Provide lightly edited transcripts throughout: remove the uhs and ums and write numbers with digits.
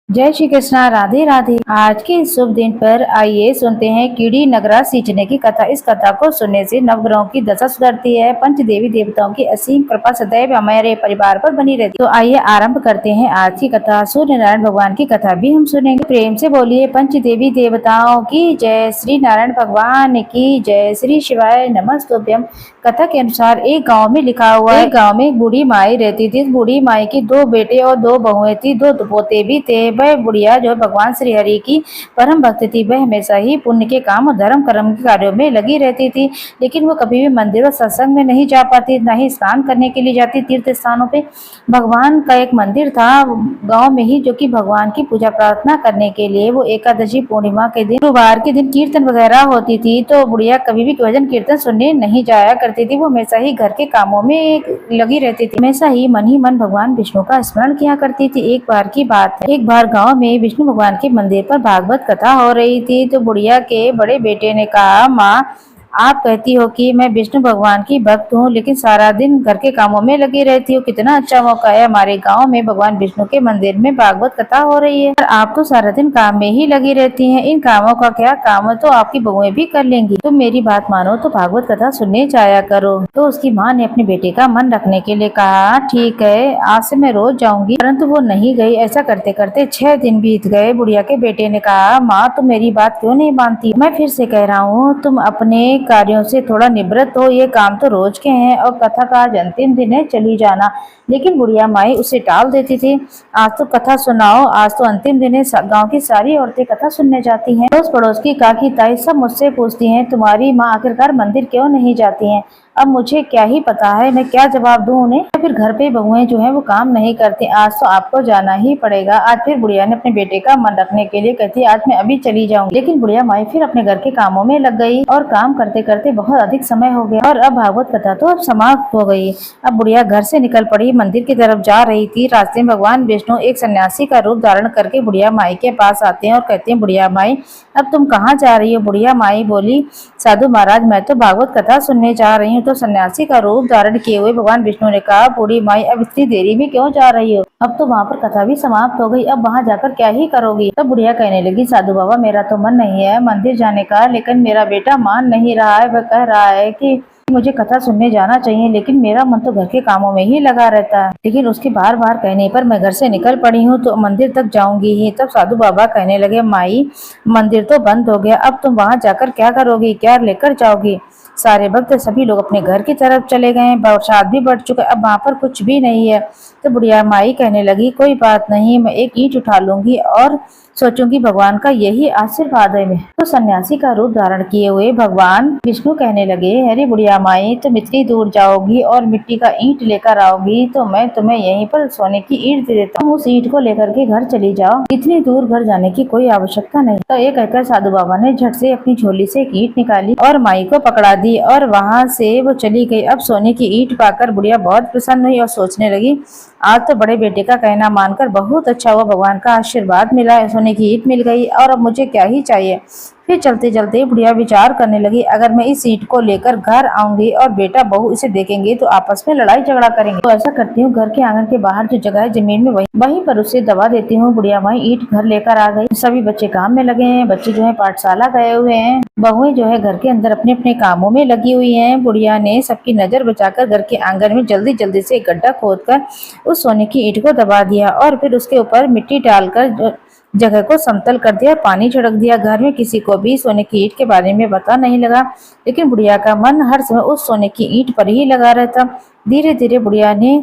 जय श्री कृष्णा। राधे राधे। आज के इस शुभ दिन पर आइए सुनते हैं कीड़ी नगरा सींचने की कथा। इस कथा को सुनने से नवग्रहों की दशा सुधरती है, पंच देवी देवताओं की असीम कृपा सदैव हमारे परिवार पर बनी रहती है। तो आइए आरंभ करते हैं आज की कथा। सूर्य नारायण भगवान की कथा भी हम सुनेंगे। प्रेम से बोलिए पंच देवी देवताओं की जय, श्री नारायण भगवान की जय, श्री शिवाय नमस्तुभ्यम। कथा के अनुसार एक गांव में लिखा हुआ है, एक गांव में एक बूढ़ी माई रहती थी। इस बूढ़ी माई की 2 बेटे और 2 बहुएं थी, 2 पोते भी थे। वह बुढ़िया जो भगवान श्री हरि की परम भक्त थी, वह हमेशा ही पुण्य के काम और धर्म कर्म के कार्यों में लगी रहती थी। लेकिन वो कभी भी मंदिर और सत्संग में नहीं जा पाती, न ही स्नान करने के लिए जाती तीर्थ स्थानों पे। भगवान का एक मंदिर था गांव में ही, जो कि भगवान की पूजा प्रार्थना करने के लिए वो एकादशी पूर्णिमा के दिन, गुरुवार के दिन कीर्तन वगैरह होती थी। तो बुढ़िया कभी भी भजन कीर्तन सुनने नहीं जाया करती थी। वो हमेशा ही घर के कामों में लगी रहती थी, हमेशा ही मन भगवान विष्णु का स्मरण किया करती थी। एक बार की बात है, एक बार गांव में विष्णु भगवान के मंदिर पर भागवत कथा हो रही थी। तो बुढ़िया के बड़े बेटे ने कहा, माँ आप कहती हो कि मैं विष्णु भगवान की भक्त हूँ, लेकिन सारा दिन घर के कामों में लगी रहती हूँ। कितना अच्छा मौका है, हमारे गांव में भगवान विष्णु के मंदिर में भागवत कथा हो रही है और आप तो सारा दिन काम में ही लगी रहती हैं। इन कामों का क्या काम है, तो आपकी बहुएं भी कर लेंगी। तुम मेरी बात मानो तो भागवत कथा सुनने जाया करो। तो उसकी माँ ने अपने बेटे का मन रखने के लिए कहा, ठीक है, आज से मैं रोज जाऊंगी। परंतु वो नहीं गई। ऐसा करते करते 6 दिन बीत गए। बुढ़िया के बेटे ने कहा, माँ तुम मेरी बात क्यों नहीं मानती? मैं फिर से कह रहा हूँ, तुम अपने कार्यों से थोड़ा निवृत्त हो। ये काम तो रोज के हैं और कथा का आज अंतिम दिन है, चली जाना। लेकिन बुढ़िया माई उसे टाल देती थी। आज तो कथा सुनाओ, आज तो अंतिम दिन है। गांव की सारी औरतें कथा सुनने जाती हैं। अड़ोस पड़ोस की काकी ताई सब मुझसे पूछती हैं, तुम्हारी माँ आखिरकार मंदिर क्यों नहीं जाती हैं? अब मुझे क्या ही पता है, मैं क्या जवाब दूं उन्हें। फिर घर पे बहुएं जो है वो काम नहीं करती। आज तो आपको जाना ही पड़ेगा। आज फिर बुढ़िया ने अपने बेटे का मन रखने के लिए कहती, आज मैं अभी चली जाऊंगी। लेकिन बुढ़िया माई फिर अपने घर के कामों में लग गई और काम करते करते बहुत अधिक समय हो गया और अब भागवत कथा तो अब समाप्त हो गई। अब बुढ़िया घर से निकल पड़ी, मंदिर की तरफ जा रही थी। रास्ते में भगवान विष्णु एक सन्यासी का रूप धारण करके बुढ़िया माई के पास आते हैं और कहते हैं, बुढ़िया माई अब तुम कहाँ जा रही हो? बुढ़िया माई बोली, साधु महाराज मैं तो भागवत कथा सुनने जा रही हूँ। तो सन्यासी का रूप धारण किए हुए भगवान विष्णु ने कहा, बूढ़ी माई अब इतनी देरी में क्यों जा रही हो? अब तो वहाँ पर कथा भी समाप्त हो गई, अब वहाँ जाकर क्या ही करोगी? तब बुढ़िया कहने लगी, साधु बाबा मेरा तो मन नहीं है मंदिर जाने का, लेकिन मेरा बेटा मान नहीं रहा है। वह कह रहा है कि मुझे कथा सुनने जाना चाहिए, लेकिन मेरा मन तो घर के कामों में ही लगा रहता है। लेकिन उसके बार बार कहने पर मैं घर से निकल पड़ी हूँ, तो मंदिर तक जाऊंगी ही। तब साधु बाबा कहने लगे, माई मंदिर तो बंद हो गया, अब तुम वहाँ जाकर क्या करोगी, क्या लेकर जाओगी? सारे भक्त सभी लोग अपने घर की तरफ चले गए। बरसात भी बढ़ चुका, अब वहाँ पर कुछ भी नहीं है। तो बुढ़िया माई कहने लगी, कोई बात नहीं, मैं एक ईंट उठा लूंगी और सोचूंगी भगवान का यही आशीर्वाद है। तो सन्यासी का रूप धारण किए हुए भगवान विष्णु कहने लगे, अरे बुढ़िया माई तुम इतनी दूर जाओगी और मिट्टी का ईंट लेकर आओगी, तो मैं तुम्हें यहीं पर सोने की ईंट दे देता हूँ। उस ईंट को लेकर के घर चली जाओ, इतनी दूर घर जाने की कोई आवश्यकता नहीं। तो ये कहकर साधु बाबा ने झट से अपनी झोली से एक ईंट निकाली और माई को पकड़ा दी और वहाँ से वो चली गई। अब सोने की ईंट पाकर बुढ़िया बहुत प्रसन्न हुई और सोचने लगी, आज तो बड़े बेटे का कहना मानकर बहुत अच्छा हुआ, भगवान का आशीर्वाद मिला, सोने की ईंट मिल गई और अब मुझे क्या ही चाहिए। फिर चलते चलते बुढ़िया विचार करने लगी, अगर मैं इस ईंट को लेकर घर आऊंगी और बेटा बहू इसे देखेंगे तो आपस में लड़ाई झगड़ा करेंगे, तो ऐसा करती हूँ, घर के आंगन के बाहर जो जगह है जमीन में वहीं पर उसे दबा देती हूँ। बुढ़िया माई ईंट घर लेकर आ गई। सभी बच्चे काम में लगे हैं, बच्चे जो है पाठशाला गए हुए हैं, बहुएं जो है घर के अंदर अपने अपने कामों में लगी हुई हैं। बुढ़िया ने सबकी नजर बचाकर घर के आंगन में जल्दी जल्दी से एक गड्ढा खोदकर उस सोने की ईंट को दबा दिया और फिर उसके ऊपर मिट्टी डालकर जगह को समतल कर दिया, पानी छिड़क दिया। घर में किसी को भी सोने की ईंट के बारे में पता नहीं लगा, लेकिन बुढ़िया का मन हर समय उस सोने की ईंट पर ही लगा रहता। धीरे धीरे बुढ़िया ने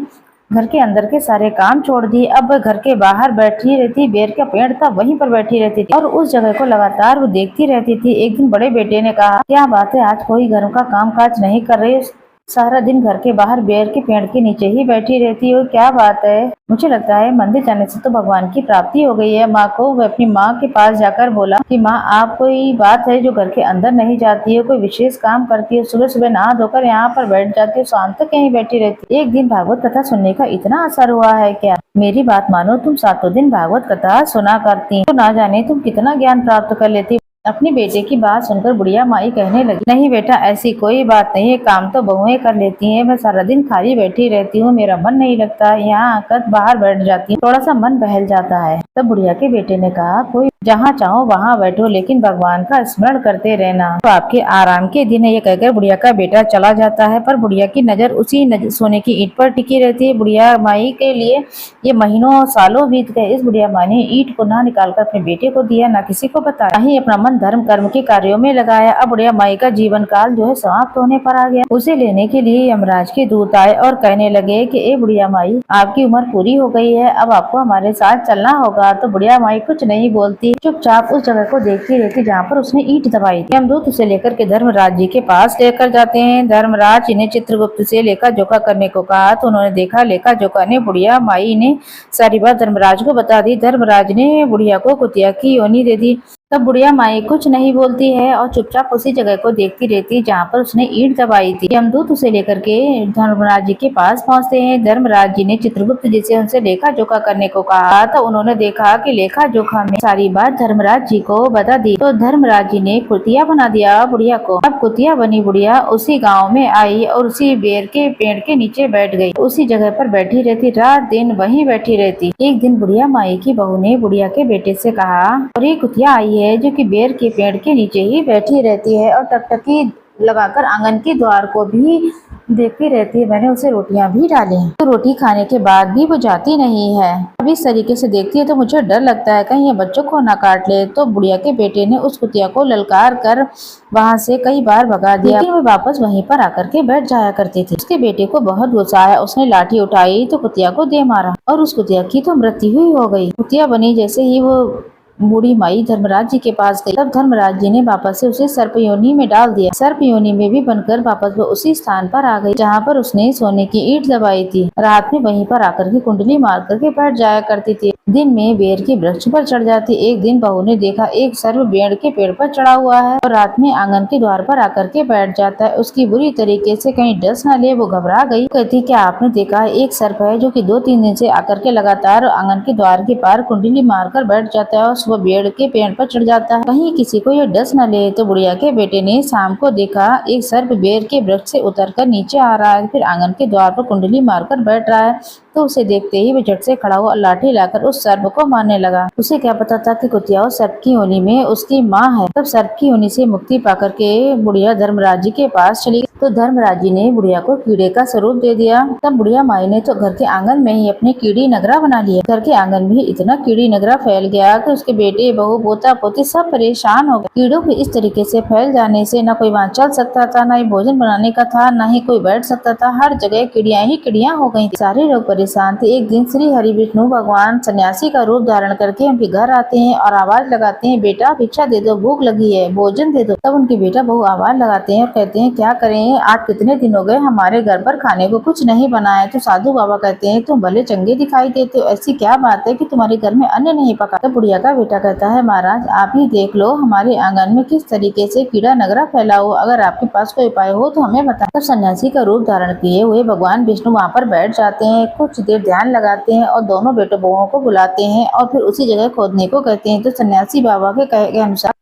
घर के अंदर के सारे काम छोड़ दिए। अब वह घर के बाहर बैठी रहती, बेर का पेड़ था वहीं पर बैठी रहती थी और उस जगह को लगातार वो देखती रहती थी। एक दिन बड़े बेटे ने कहा, क्या बात है, आज कोई घर का काम काज नहीं कर रही, सारा दिन घर के बाहर बेर के पेड़ के नीचे ही बैठी रहती हो, क्या बात है? मुझे लगता है मंदिर जाने से तो भगवान की प्राप्ति हो गई है। माँ को, वह अपनी माँ के पास जाकर बोला कि माँ आप कोई बात है जो घर के अंदर नहीं जाती है, कोई विशेष काम करती है, सुबह सुबह नहा धोकर यहाँ पर बैठ जाती है, शाम तक यहीं बैठी रहती है। एक दिन भागवत कथा सुनने का इतना असर हुआ है क्या? मेरी बात मानो, तुम 7 दिन भागवत कथा सुना करती, तो ना जाने तुम कितना ज्ञान प्राप्त कर लेती। अपने बेटे की बात सुनकर बुढ़िया माई कहने लगी, नहीं बेटा, ऐसी कोई बात नहीं है, काम तो बहुएं कर लेती हैं। मैं सारा दिन खाली बैठी रहती हूँ, मेरा मन नहीं लगता, यहाँ आकर बाहर बैठ जाती हूँ, थोड़ा सा मन बहल जाता है। तब बुढ़िया के बेटे ने कहा, कोई जहाँ चाहो वहाँ बैठो, लेकिन भगवान का स्मरण करते रहना, तो आपके आराम के दिन है। ये कहकर बुढ़िया का बेटा चला जाता है, पर बुढ़िया की नजर उसी सोने की ईंट पर टिकी रहती है। बुढ़िया माई के लिए ये महीनों सालों बीत गए। इस बुढ़िया माई ने ईंट को ना निकालकर अपने बेटे को दिया, ना किसी को बताया, ही अपना मन धर्म कर्म के कार्यों में लगाया। अब बुढ़िया माई का जीवन काल जो है समाप्त होने पर आ गया। उसे लेने के लिए यमराज के दूत आए और कहने लगे कि ए बुढ़िया माई, आपकी उम्र पूरी हो गई है, अब आपको हमारे साथ चलना होगा। तो बुढ़िया माई कुछ नहीं बोलती, चुपचाप उस जगह को देखती रहती जहाँ पर उसने ईंट दबाई थी। यमदूत उसे लेकर के धर्मराज जी के पास लेकर जाते हैं। धर्मराज इन्हें चित्रगुप्त से लेखा जोखा करने को कहा, तो उन्होंने देखा। लेखा जोखा ने बुढ़िया माई ने सारी बात धर्मराज को बता दी। धर्मराज ने बुढ़िया को कुतिया की योनी दे दी। तब बुढ़िया माई कुछ नहीं बोलती है और चुपचाप उसी जगह को देखती रहती जहाँ पर उसने ईंट दबाई थी। यमदूत उसे लेकर के धर्मराज जी के पास पहुँचते हैं। धर्मराज जी ने चित्रगुप्त जी से उनसे लेखा जोखा करने को कहा, तो उन्होंने देखा कि लेखा जोखा में सारी बात धर्मराज जी को बता दी। तो धर्मराज जी ने कुतिया बना दिया बुढ़िया को। अब कुतिया बनी बुढ़िया उसी गाँव में आई और उसी बेर के पेड़ के नीचे बैठ गई। उसी जगह पर बैठी रहती, रात दिन वहीं बैठी रहती। एक दिन बुढ़िया माई की बहू ने बुढ़िया के बेटे से कहा, और ये कुतिया आई है जो कि बेर के पेड़ के नीचे ही बैठी रहती है और टकटकी लगाकर आंगन के द्वार को भी देखती रहती है। मैंने उसे रोटियां भी डाली हैं, तो रोटी खाने के बाद भी वो जाती नहीं है। अब इस तरीके से देखती है तो मुझे डर लगता है कहीं ये बच्चों को ना काट ले। तो बुढ़िया के बेटे ने उस कुतिया को ललकार कर वहां से कई बार भगा दिया, लेकिन वो वापस वहीं पर आकर के बैठ जाया करती थी। उसके बेटे को बहुत गुस्सा आया, उसने लाठी उठाई तो कुतिया को दे मारा और उस कुतिया की तो मृत्यु ही हो गई। कुतिया बनी जैसे ही वो बूढ़ी माई धर्मराज जी के पास गई, तब धर्मराज जी ने वापस से उसे सर्प योनि में डाल दिया। सर्प योनि में भी बनकर वापस वो उसी स्थान पर आ गई जहाँ पर उसने सोने की ईंट दबाई थी। रात में वहीं पर आकर के कुंडली मार करके बैठ जाया करती थी। दिन में बेर के वृक्ष पर चढ़ जाती। एक दिन बहू ने देखा एक सर्प बेर के पेड़ पर चढ़ा हुआ है और रात में आंगन के द्वार पर आकर के बैठ जाता है। उसकी बुरी तरीके से कहीं डस न ले, वो घबरा गई। कहती, क्या आपने देखा है एक सर्प है जो कि 2-3 दिन से आकर के लगातार आंगन के द्वार के पार कुंडली मारकर बैठ जाता है और वो बेड़ के पेड़ पर चढ़ जाता है, कहीं किसी को ये डस न ले। तो बुढ़िया के बेटे ने शाम को देखा एक सर्प बेर के वृक्ष से उतरकर नीचे आ रहा है, फिर आंगन के द्वार पर कुंडली मारकर बैठ रहा है। तो उसे देखते ही वो झट से खड़ा हुआ लाठी लाकर उस सर्प को मारने लगा। उसे क्या पता था कि कुतिया उस सर्प की योनि में उसकी माँ है। तब सर्प की योनि से मुक्ति पाकर के बुढ़िया धर्मराज जी के पास चली। तो धर्मराज जी ने बुढ़िया को कीड़े का स्वरूप दे दिया। तब बुढ़िया माई ने तो घर के आंगन में ही अपने कीड़ी नगरा बना लिया। घर के आंगन में इतना कीड़ी नगरा फैल गया कि उसके बेटे बहू पोता पोती सब परेशान हो गए। कीड़ों के इस तरीके से फैल जाने से न कोई वहाँ चल सकता था, न ही भोजन बनाने का था, न ही कोई बैठ सकता था। हर जगह कीड़ियां ही कीड़ियां हो गई। सारे लोग परेशान थे। एक दिन श्री हरि विष्णु भगवान सन्यासी का रूप धारण करके उनके घर आते हैं और आवाज लगाते हैं, बेटा भिक्षा दे दो, भूख लगी है, भोजन दे दो। तब उनके बेटा बहू आवाज लगाते हैं और कहते हैं, क्या करें, आज कितने दिन हो गए हमारे घर पर खाने को कुछ नहीं बनाया। तो साधु बाबा कहते हैं, तुम भले चंगे दिखाई देते हो, ऐसी क्या बात है कि तुम्हारे घर में अन्न नहीं पका। तो बुढ़िया का बेटा कहता है, महाराज आप ही देख लो हमारे आंगन में किस तरीके से कीड़ा नगरा फैला हो, अगर आपके पास कोई उपाय हो तो हमें बता। तब सन्यासी का रूप धारण किए हुए भगवान विष्णु वहाँ पर बैठ जाते हैं, कुछ देर ध्यान लगाते हैं और दोनों बेटों बहुओं को बुलाते हैं और फिर उसी जगह खोदने को कहते हैं। तो सन्यासी बाबा के कहे के अनुसार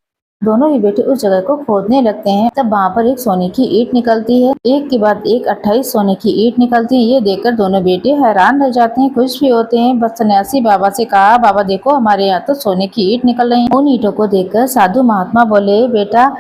दोनों ही बेटे उस जगह को खोदने लगते हैं। तब वहाँ पर एक सोने की ईंट निकलती है, एक के बाद एक 28 सोने की ईंट निकलती है। ये देखकर दोनों बेटे हैरान रह जाते हैं, खुश भी होते हैं। बस सन्यासी बाबा से कहा, बाबा देखो हमारे यहाँ तो सोने की ईंट निकल रही है। उन ईंटों को देखकर साधु महात्मा बोले, बेटा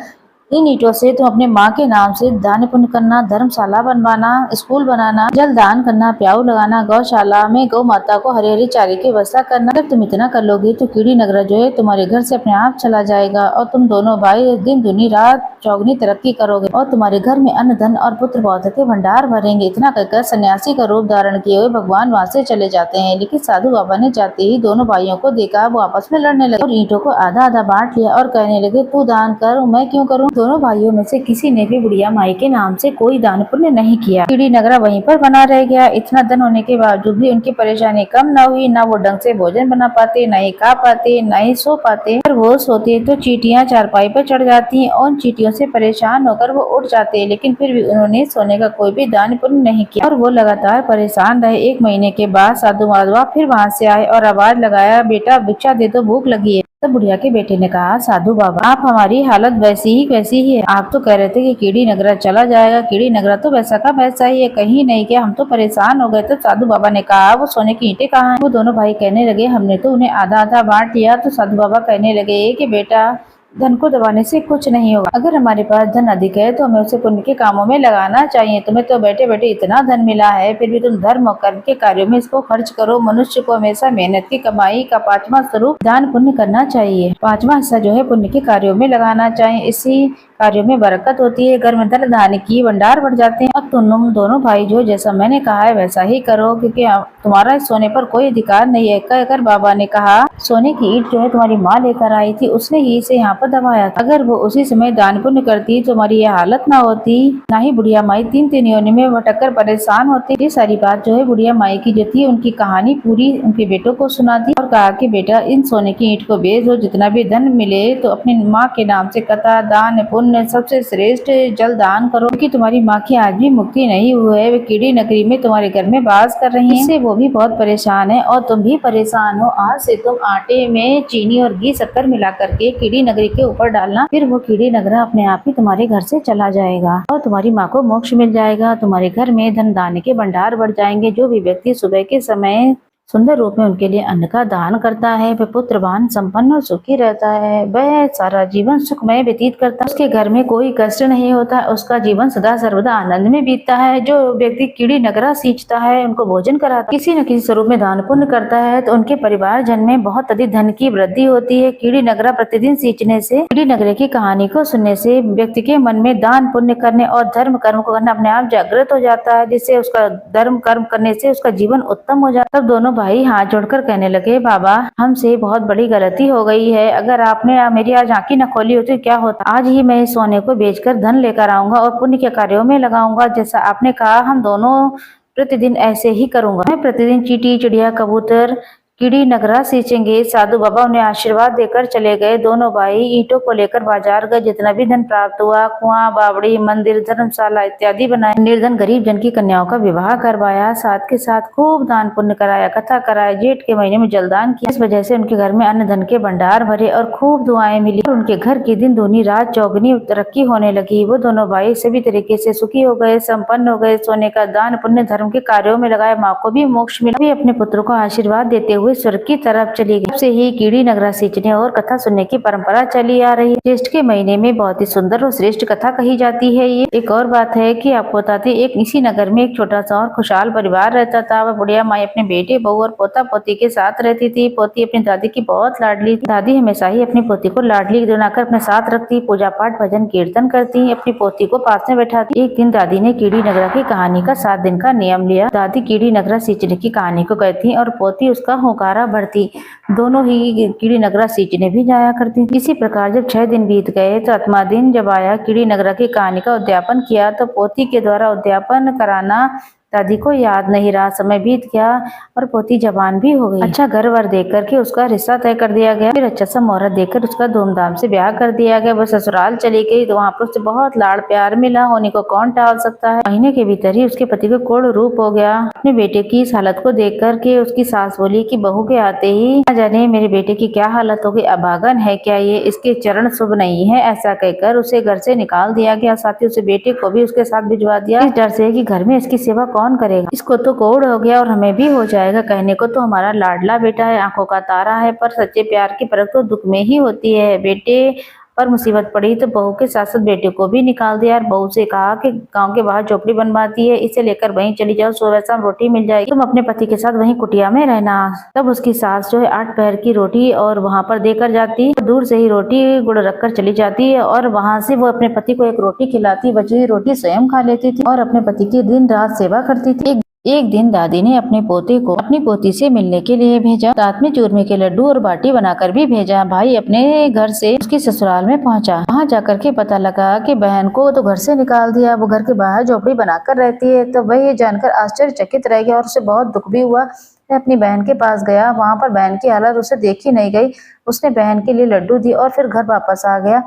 इन ईंटों से तुम अपने माँ के नाम से दान पुण्य करना, धर्मशाला बनवाना, स्कूल बनाना, जल दान करना, प्याऊ लगाना, गौशाला में गौ माता को हरे हरे चारे की व्यवस्था करना। जब तुम इतना कर लोगे तो कीड़ी नगरा जो है तुम्हारे घर से अपने आप चला जाएगा और तुम दोनों भाई दिन दुनी रात चौगनी तरक्की करोगे और तुम्हारे घर में अन्न धन और पुत्र पौध के भंडार भरेंगे। इतना कहकर सन्यासी का रूप धारण किए हुए भगवान वहाँ से चले जाते हैं। लेकिन साधु बाबा ने जाते ही दोनों भाइयों को देखा, वो आपस में लड़ने लगे और ईंटों को आधा आधा बांट लिया और कहने लगे, तू दान कर, मैं क्यों करूँ। दोनों भाइयों में से किसी ने भी बुढ़िया माई के नाम से कोई दान पुण्य नहीं किया। कीड़ी नगरा वहीं पर बना रह गया। इतना धन होने के बावजूद भी उनकी परेशानी कम न हुई। न वो ढंग से भोजन बना पाते, न ही खा पाते, न ही सो पाते। अगर वो सोते तो चींटियां चारपाई पर चढ़ जाती हैं और चींटियों से परेशान होकर वो उठ जाते। लेकिन फिर भी उन्होंने सोने का कोई भी दान पुण्य नहीं किया और वो लगातार परेशान रहे। 1 महीने के बाद साधु महात्मा फिर वहाँ से आए और आवाज लगाया, बेटा भिक्षा दे दो, भूख लगी है। तब बुढ़िया के बेटे ने कहा, साधु बाबा आप हमारी हालत वैसी ही है। आप तो कह रहे थे कि कीड़ी नगरा चला जाएगा, कीड़ी नगरा तो वैसा का वैसा ही है, कहीं नहीं गया, हम तो परेशान हो गए। तब साधु बाबा ने कहा, वो सोने की ईंटें कहाँ हैं? वो दोनों भाई कहने लगे, हमने तो उन्हें आधा आधा बांट लिया। तो साधु बाबा कहने लगे कि बेटा, धन को दबाने से कुछ नहीं होगा। अगर हमारे पास धन अधिक है तो हमें उसे पुण्य के कामों में लगाना चाहिए। तुम्हें तो बैठे बैठे इतना धन मिला है, फिर भी तुम धर्म और कर्म के कार्यों में इसको खर्च करो। मनुष्य को हमेशा मेहनत की कमाई का 5वां स्वरूप दान पुण्य करना चाहिए। 5वां हिस्सा जो है पुण्य के कार्यों में लगाना चाहिए। इसी कार्यों में बरकत होती है, घर में धन धान्य की भंडार बढ़ जाते हैं। अब तुम दोनों भाई जो जैसा मैंने कहा है वैसा ही करो, क्योंकि तुम्हारा इस सोने पर कोई अधिकार नहीं है। कहकर बाबा ने कहा, सोने की ईंट जो है तुम्हारी माँ लेकर आई थी, उसने ही इसे यहाँ पर दबाया था। अगर वो उसी समय दान पुण्य करती तो हमारी ये हालत ना होती, ना ही बुढ़िया माई 3 योनि में भटक कर परेशान होती। ये सारी बात जो है बुढ़िया माई की जो थी, उनकी कहानी पूरी उनके बेटों को सुना दी और कहा कि बेटा, इन सोने की ईंट को बेच दो, जितना भी धन मिले तो अपनी माँ के नाम से कथा दान पुण्य सबसे श्रेष्ठ जल दान करो, क्योंकि तुम्हारी माँ की आज भी मुक्ति नहीं हुई है। वे कीड़ी नगरी में तुम्हारे घर में वास कर रही हैं। इससे वो भी बहुत परेशान है और तुम भी परेशान हो। आज से तुम आटे में चीनी और घी शक्कर मिला करके कीड़ी नगरी के ऊपर डालना, फिर वो कीड़ी नगरा अपने आप ही तुम्हारे घर से चला जाएगा और तुम्हारी माँ को मोक्ष मिल जाएगा। तुम्हारे घर में धन दान के भंडार बढ़ जाएंगे। जो भी व्यक्ति सुबह के समय सुंदर रूप में उनके लिए अन्न का दान करता है, वह पुत्रवान संपन्न और सुखी रहता है। वह सारा जीवन सुखमय व्यतीत करता है, उसके घर में कोई कष्ट नहीं होता, उसका जीवन सदा सर्वदा आनंद में बीतता है। जो व्यक्ति कीड़ी नगरा सींचता है, उनको भोजन कराता है, किसी न किसी स्वरूप में दान पुण्य करता है, तो उनके परिवार जन में बहुत अधिक धन की वृद्धि होती है। कीड़ी नगरा प्रतिदिन सींचने से, कीड़ी नगरे की कहानी को सुनने से व्यक्ति के मन में दान पुण्य करने और धर्म कर्म को करना अपने आप जागृत हो जाता है, जिससे उसका धर्म कर्म करने से उसका जीवन उत्तम हो जाता है। तब दोनों भाई हाथ जोड़कर कहने लगे, बाबा हमसे बहुत बड़ी गलती हो गई है। अगर आपने मेरी आज आंखें न खोली होती क्या होता। आज ही मैं इस सोने को बेचकर धन लेकर आऊंगा और पुण्य के कार्यों में लगाऊंगा। जैसा आपने कहा, हम दोनों प्रतिदिन ऐसे ही करूंगा। मैं प्रतिदिन चींटी चिड़िया कबूतर कीड़ी नगरा सींचेंगे। साधु बाबा उन्हें आशीर्वाद देकर चले गए। दोनों भाई ईंटों को लेकर बाजार गए। जितना भी धन प्राप्त हुआ, कुआं बावड़ी मंदिर धर्मशाला इत्यादि बनाए। निर्धन गरीब जन की कन्याओं का विवाह करवाया, साथ के साथ खूब दान पुण्य कराया, कथा कराया, जेठ के महीने में जलदान किया। इस वजह से उनके घर में अन्न धन के भंडार भरे और खूब दुआएं मिली और उनके घर की दिन दूनी रात चौगनी तरक्की होने लगी। वो दोनों भाई सभी तरीके से सुखी हो गए, संपन्न हो गए। सोने का दान पुण्य धर्म के कार्यों में लगाया, माँ को भी मोक्ष मिला। भी अपने पुत्र को आशीर्वाद देते हुए स्वर्ग की तरफ चली गई। से ही कीड़ी नगरा सींचने और कथा सुनने की परंपरा चली आ रही है। ज्येष्ठ के महीने में बहुत ही सुंदर और श्रेष्ठ कथा कही जाती है। ये एक और बात है कि आपको बताते, एक इसी नगर में एक छोटा सा और खुशहाल परिवार रहता था। वह बुढ़िया माई अपने बेटे बहू और पोता पोती के साथ रहती थी। पोती अपनी दादी की बहुत लाडली थी। दादी हमेशा ही अपनी पोती को लाडली बनाकर अपने साथ रखती, पूजा पाठ भजन कीर्तन करती, अपनी पोती को पास में बैठाती। एक दिन दादी ने कीड़ी नगरा की कहानी का 7 दिन का नियम लिया। दादी कीड़ी नगरा सींचने की कहानी को कहती और पोती उसका हुंकारा भरती। दोनों ही कीड़ी नगरा सींचने भी जाया करती। इसी प्रकार जब 6 दिन बीत गए तो 8वां दिन जब आया, कीड़ी नगरा की कहानी का उद्यापन किया। तो पोती के द्वारा उद्यापन कराना दादी को याद नहीं रहा। समय बीत गया और पोती जवान भी हो गई। अच्छा घर वर देख करके उसका रिश्ता तय कर दिया गया। फिर अच्छा सा मुहूर्त देखकर उसका धूमधाम से ब्याह कर दिया गया। वो ससुराल चली गई तो वहाँ पर उसे बहुत लाड़ प्यार मिला। होने को कौन टाल सकता है। महीने के भीतर ही उसके पति को कोढ़ रूप हो गया। अपने बेटे की इस हालत को देख करके उसकी सास बोली कि बहू के आते ही न जाने मेरे बेटे की क्या हालत होगी, अभागन है क्या ये, इसके चरण शुभ नहीं है। ऐसा कहकर उसे घर से निकाल दिया गया। साथ ही उसे बेटे को भी उसके साथ भिजवा दिया, इस डर से कि घर में इसकी सेवा कौन करेगा। इसको तो कोढ़ हो गया और हमें भी हो जाएगा। कहने को तो हमारा लाडला बेटा है, आंखों का तारा है, पर सच्चे प्यार की परख तो दुख में ही होती है। बेटे पर मुसीबत पड़ी तो बहू के साथ साथ बेटे को भी निकाल दिया और बहू से कहा कि गांव के बाहर झोपड़ी बनवाती है, इसे लेकर वहीं चली जाओ, सुबह शाम रोटी मिल जाएगी, तुम अपने पति के साथ वहीं कुटिया में रहना। तब उसकी सास जो है 8 पहर की रोटी और वहां पर देकर जाती, दूर से ही रोटी गुड़ रखकर चली जाती है और वहां से वो अपने पति को एक रोटी खिलाती, बची हुई रोटी स्वयं खा लेती थी और अपने पति की दिन रात सेवा करती थी। एक दिन दादी ने अपने पोते को अपनी पोती से मिलने के लिए भेजा। साथ में चूरमे के लड्डू और बाटी बनाकर भी भेजा। भाई अपने घर से उसके ससुराल में पहुंचा। वहां जाकर के पता लगा कि बहन को तो घर से निकाल दिया, वो घर के बाहर झोपड़ी बनाकर रहती है। तो वह ये जानकर आश्चर्यचकित रह गया और उसे बहुत दुख भी हुआ। वह अपनी बहन के पास गया। वहां पर बहन की हालत उसे देखी नहीं गई। उसने बहन के लिए लड्डू दी और फिर घर वापस आ गया।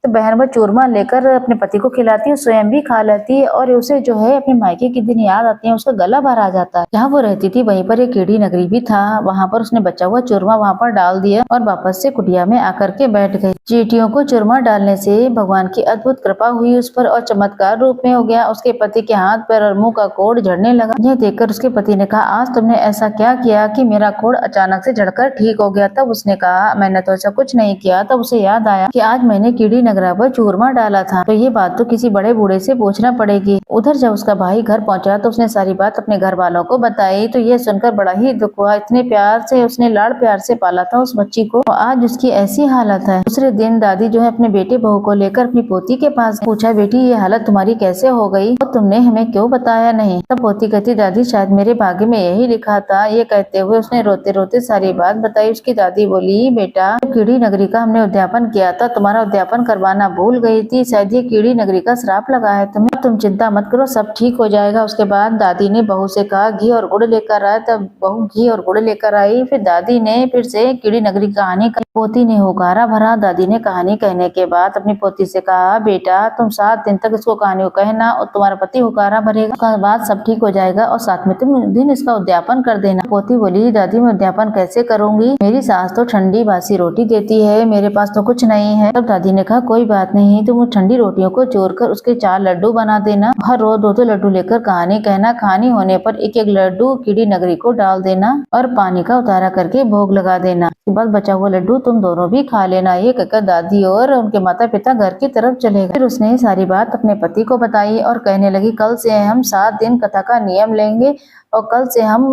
तो बहन वो चूरमा लेकर अपने पति को खिलाती है, स्वयं भी खा लेती है और उसे जो है अपने मायके के दिन याद आते हैं, उसका गला भर आ जाता है। जहाँ वो रहती थी वहीं पर एक कीड़ी नगरी भी था, वहाँ पर उसने बचा हुआ चूरमा वहाँ पर डाल दिया और वापस से कुटिया में आकर के बैठ गई। चींटियों को चूरमा डालने से भगवान की अद्भुत कृपा हुई उस पर और चमत्कार रूप में हो गया। उसके पति के हाथ पैर और मुंह का कोढ़ झड़ने लगा। यह देखकर उसके पति ने कहा, आज तुमने ऐसा क्या किया कि मेरा कोढ़ अचानक से झड़कर ठीक हो गया? तब उसने कहा, मैंने तो ऐसा कुछ नहीं किया। तब उसे याद आया कि आज मैंने कीड़ी नगरा पर चूरमा डाला था, तो ये बात तो किसी बड़े बूढ़े से पूछना पड़ेगी। उधर जब उसका भाई घर पहुंचा तो उसने सारी बात अपने घर वालों को बताई, तो ये सुनकर बड़ा ही दुख हुआ। इतने प्यार से उसने लाड़ प्यार से पाला था उस बच्ची को, तो आज उसकी ऐसी हालत है। दूसरे दिन दादी जो है अपने बेटे बहू को लेकर अपनी पोती के पास पूछा, बेटी ये हालत तुम्हारी कैसे हो गई और तुमने हमें क्यों बताया नहीं? तब पोती कहती, दादी शायद मेरे भाग्य में यही लिखा था। ये कहते हुए उसने रोते रोते सारी बात बताई। उसकी दादी बोली, बेटा कीड़ी नगरी का हमने उद्यापन किया था, तुम्हारा उद्यापन करवाना भूल गई थी, शायद ये कीड़ी नगरी का श्राप लगा है तुम्हें। तुम चिंता मत करो, सब ठीक हो जाएगा। उसके बाद दादी ने बहू से कहा, घी और गुड़ लेकर आए। तब बहू घी और गुड़ लेकर आई। फिर दादी ने फिर से कीड़ी नगरी की कहानी कही। पोती ने होकारा भरा। दादी ने कहानी कहने के बाद अपनी पोती से कहा, बेटा तुम 7 दिन तक इसको कहानी को कहना और तुम्हारा पति होकारा भरेगा, उसके बाद सब ठीक हो जाएगा और साथ में तुम दिन इसका उद्यापन कर देना। पोती बोली, दादी मैं उद्यापन कैसे करूंगी? मेरी सास तो ठंडी बासी रोटी देती है, मेरे पास तो कुछ नहीं है। तब दादी ने कहा, कोई बात नहीं, तुम ठंडी रोटियों को जोड़कर उसके 4 लड्डू बना देना। हर रोज 2-2 लड्डू लेकर कहानी कहना। कहानी होने पर एक एक लड्डू कीड़ी नगरी को डाल देना और पानी का उतारा करके भोग लगा देना। उसके बाद बचा हुआ लड्डू तुम दोनों भी खा लेना। ये कहकर दादी और उनके माता पिता घर की तरफ चले गए। फिर उसने सारी बात अपने पति को बताई और कहने लगी, कल से हम 7 दिन कथा का नियम लेंगे और कल से हम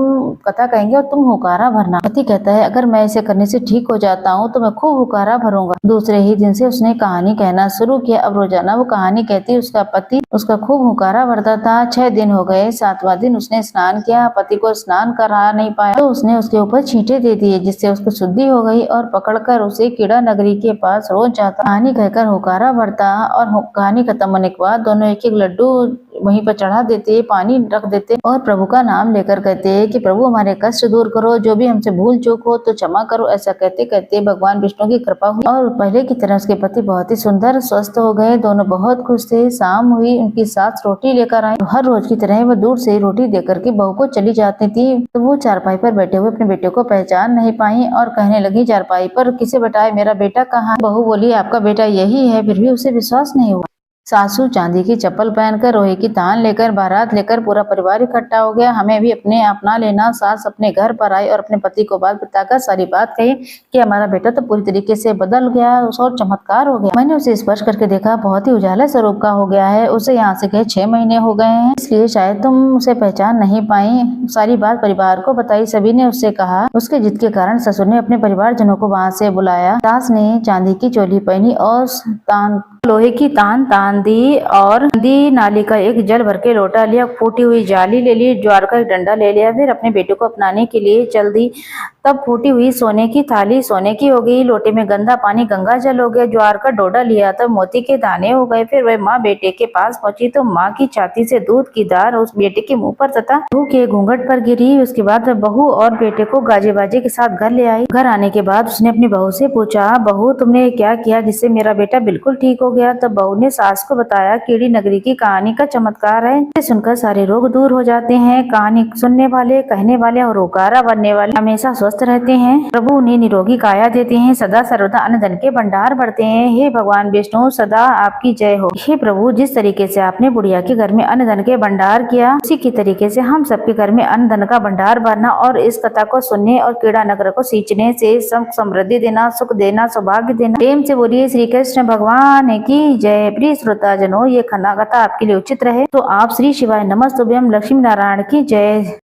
कथा कहेंगे और तुम हुकारा भरना। पति कहता है, अगर मैं इसे करने से ठीक हो जाता हूँ तो मैं खूब हुकारा भरूंगा। दूसरे ही दिन से उसने कहानी कहना शुरू किया। अब रोजाना वो कहानी कहती, उसका पति उसका खूब हुकारा भरता था। 6 दिन हो गए। 7वां दिन उसने स्नान किया। पति को स्नान करा नहीं पाया तो उसने उसके ऊपर छींटे दे दिए, जिससे उसको शुद्धि हो गई और पकड़कर उसे कीड़ा नगरी के पास रोज जाता, कहानी कहकर हुकारा भरता। और कहानी खत्म होने के बाद दोनों एक एक लड्डू वहीं पर चढ़ा देते, पानी रख देते और प्रभु का नाम लेकर कहते कि प्रभु हमारे कष्ट दूर करो, जो भी हमसे भूल चूक हो तो क्षमा करो। ऐसा कहते कहते भगवान विष्णु की कृपा हुई और पहले की तरह उसके पति बहुत ही सुंदर स्वस्थ हो गए। दोनों बहुत खुश थे। शाम हुई, उनकी सास रोटी लेकर आई। हर रोज की तरह वो दूर से रोटी देकर के बहू को चली जाती थी। तो वो चारपाई पर बैठे हुए अपने बेटे को पहचान नहीं पाई और कहने लगी, चारपाई पर किसे बैठाए, मेरा बेटा कहाँ? बहू बोली, आपका बेटा यही है। फिर भी उसे विश्वास नहीं हुआ। सासू चांदी की चप्पल पहनकर, लोहे की तान लेकर, बारात लेकर पूरा परिवार इकट्ठा हो गया। हमें भी अपने अपना लेना। सास अपने घर पर आई और अपने पति को बात बताकर सारी बात कही कि हमारा बेटा तो पूरी तरीके से बदल गया और चमत्कार हो गया। मैंने उसे स्पर्श करके देखा, बहुत ही उजाला स्वरूप का हो गया है। उसे यहाँ से गए 6 महीने हो गए हैं, इसलिए शायद तुम उसे पहचान नहीं पाई। सारी बात परिवार को बताई। सभी ने उससे कहा। उसके जिद के कारण ससुर ने अपने परिवारजनों को वहाँ से बुलाया। सास ने चांदी की चोली पहनी और लोहे की तान दी और नदी नाली का एक जल भर के लोटा लिया, फूटी हुई जाली ले ली, ज्वार का एक डंडा ले लिया। फिर अपने बेटे को अपनाने के लिए चल दी। तब फूटी हुई सोने की थाली सोने की हो गई, लोटे में गंदा पानी गंगा जल हो गया, ज्वार का डोडा लिया तब मोती के दाने हो गए। फिर वह माँ बेटे के पास पहुंची तो माँ की छाती से दूध की धार उस बेटे के मुंह पर तथा बहू के घूंघट पर गिरी। उसके बाद बहू और बेटे को गाजे बाजे के साथ घर ले आई। घर आने के बाद उसने अपनी बहू से पूछा, बहू तुमने क्या किया जिससे मेरा बेटा बिल्कुल ठीक हो गया? तब बहू ने सास को बताया, कीड़ी नगरी की कहानी का चमत्कार है, इसे सुनकर सारे रोग दूर हो जाते हैं। कहानी सुनने वाले, कहने वाले और हुकारा बनने वाले हमेशा स्वस्थ रहते हैं। प्रभु उन्हें निरोगी काया देते हैं, सदा सर्वदा अन्न धन के भंडार बढ़ते हैं। हे भगवान विष्णु, सदा आपकी जय हो। हे प्रभु, जिस तरीके से आपने बुढ़िया के घर में अन्न धन के भंडार किया, उसी की तरीके से हम सबके घर में अन्न धन का भंडार भरना और इस कथा को सुनने और कीड़ा नगर को सींचने से समृद्धि देना, सुख देना, सौभाग्य देना। प्रेम से बोलिए श्री कृष्ण भगवान की जय। प्रिय श्रोता जनों, ये कथा आपके लिए उचित रहे तो आप श्री शिवाय नमस्तुभ्यम लक्ष्मी नारायण की जय।